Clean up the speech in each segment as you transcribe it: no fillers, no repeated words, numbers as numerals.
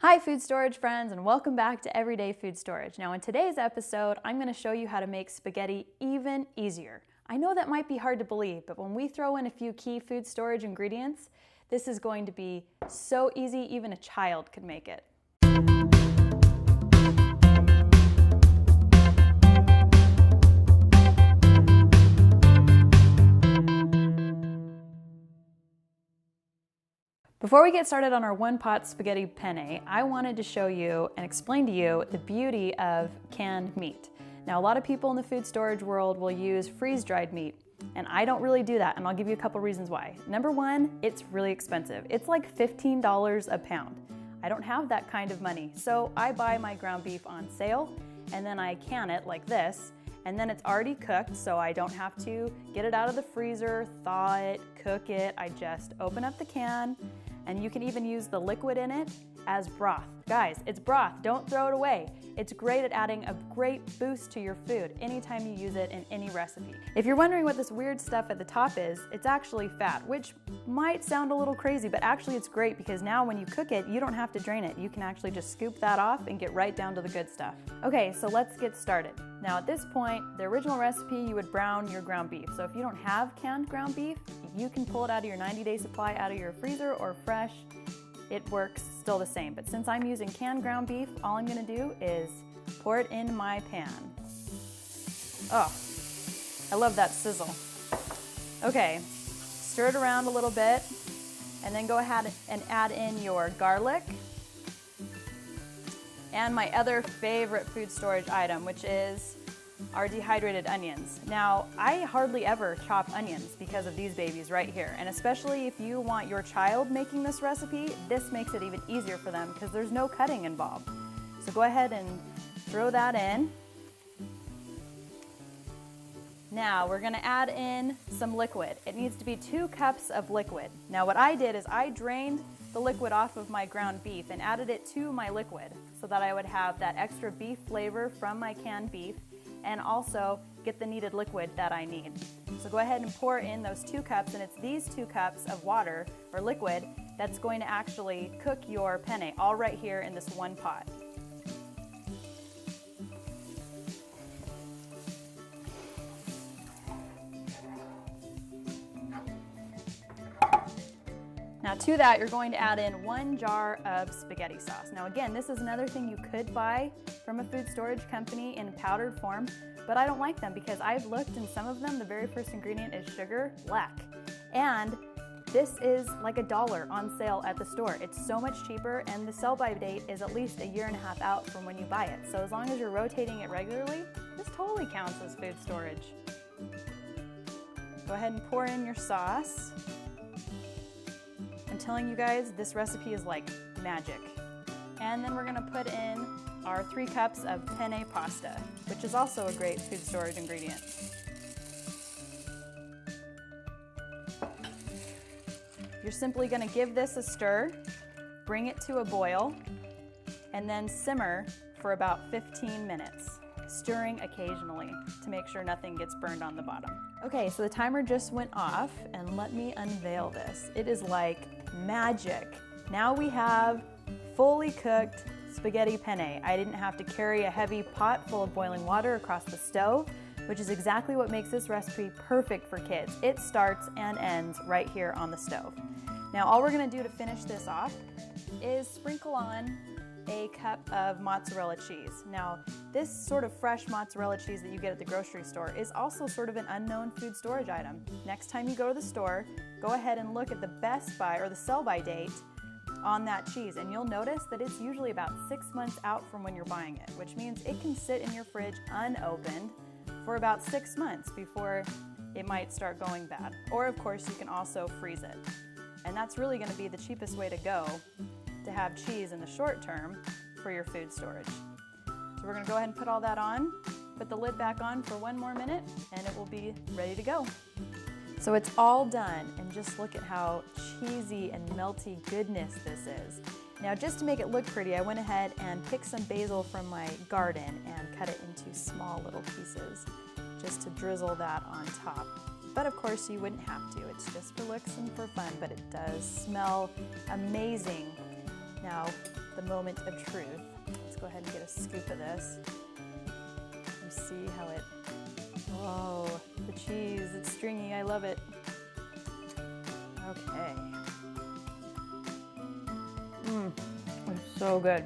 Hi food storage friends, and welcome back to Everyday Food Storage. Now in today's episode, I'm going to show you how to make spaghetti even easier. I know that might be hard to believe, but when we throw in a few key food storage ingredients, this is going to be so easy even a child could make it. Before we get started on our one-pot spaghetti penne, I wanted to show you and explain to you the beauty of canned meat. Now, a lot of people in the food storage world will use freeze-dried meat, and I don't really do that, and I'll give you a couple reasons why. Number one, it's really expensive. It's like $15 a pound. I don't have that kind of money, so I buy my ground beef on sale, and then I can it like this, and then it's already cooked, so I don't have to get it out of the freezer, thaw it, cook it. I just open up the can, and you can even use the liquid in it as broth. Guys, it's broth, don't throw it away. It's great at adding a great boost to your food anytime you use it in any recipe. If you're wondering what this weird stuff at the top is, it's actually fat, which might sound a little crazy, but actually it's great because now when you cook it, you don't have to drain it. You can actually just scoop that off and get right down to the good stuff. Okay, so let's get started. Now at this point, the original recipe, you would brown your ground beef. So if you don't have canned ground beef, you can pull it out of your 90-day supply out of your freezer or fresh. It works still the same. But since I'm using canned ground beef, all I'm gonna do is pour it in my pan. Oh, I love that sizzle. Okay, stir it around a little bit and then go ahead and add in your garlic and my other favorite food storage item, which is our dehydrated onions. Now, I hardly ever chop onions because of these babies right here, and especially if you want your child making this recipe, this makes it even easier for them because there's no cutting involved. So go ahead and throw that in. Now we're gonna add in some liquid. It needs to be 2 cups of liquid. Now what I did is I drained the liquid off of my ground beef and added it to my liquid so that I would have that extra beef flavor from my canned beef and also get the needed liquid that I need. So go ahead and pour in those 2 cups, and it's these 2 cups of water or liquid that's going to actually cook your penne all right here in this one pot. Now to that, you're going to add in 1 jar of spaghetti sauce. Now again, this is another thing you could buy from a food storage company in powdered form, but I don't like them because I've looked and some of them, the very first ingredient is sugar, black. And this is like $1 on sale at the store. It's so much cheaper, and the sell-by date is at least 1.5 years out from when you buy it. So as long as you're rotating it regularly, this totally counts as food storage. Go ahead and pour in your sauce. I'm telling you guys, this recipe is like magic. And then we're gonna put in our 3 cups of penne pasta, which is also a great food storage ingredient. You're simply gonna give this a stir, bring it to a boil, and then simmer for about 15 minutes, stirring occasionally to make sure nothing gets burned on the bottom. Okay, so the timer just went off, and let me unveil this. It is like magic. Now we have fully cooked spaghetti penne. I didn't have to carry a heavy pot full of boiling water across the stove, which is exactly what makes this recipe perfect for kids. It starts and ends right here on the stove. Now all we're gonna do to finish this off is sprinkle on a cup of mozzarella cheese. Now, this sort of fresh mozzarella cheese that you get at the grocery store is also sort of an unknown food storage item. Next time you go to the store, go ahead and look at the best by or the sell-by date on that cheese, and you'll notice that it's usually about 6 months out from when you're buying it, which means it can sit in your fridge unopened for about 6 months before it might start going bad. Or of course, you can also freeze it. And that's really gonna be the cheapest way to go to have cheese in the short term for your food storage. So we're gonna go ahead and put all that on, put the lid back on for 1 more minute, and it will be ready to go. So it's all done, and just look at how cheesy and melty goodness this is. Now just to make it look pretty, I went ahead and picked some basil from my garden and cut it into small little pieces, just to drizzle that on top. But of course you wouldn't have to, it's just for looks and for fun, but it does smell amazing. Now, the moment of truth. Let's go ahead and get a scoop of this. You see how it, oh, the cheese, it's stringy, I love it. Okay. It's so good.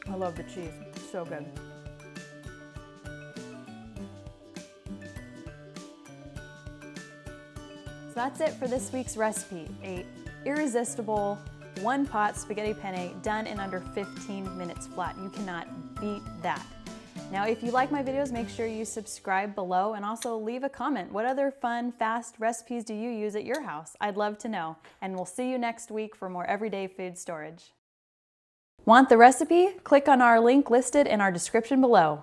I love the cheese, it's so good. So that's it for this week's recipe, a irresistible one-pot spaghetti penne done in under 15 minutes flat. You cannot beat that. Now, if you like my videos, make sure you subscribe below and also leave a comment. What other fun, fast recipes do you use at your house? I'd love to know. And we'll see you next week for more everyday food storage. Want the recipe? Click on our link listed in our description below.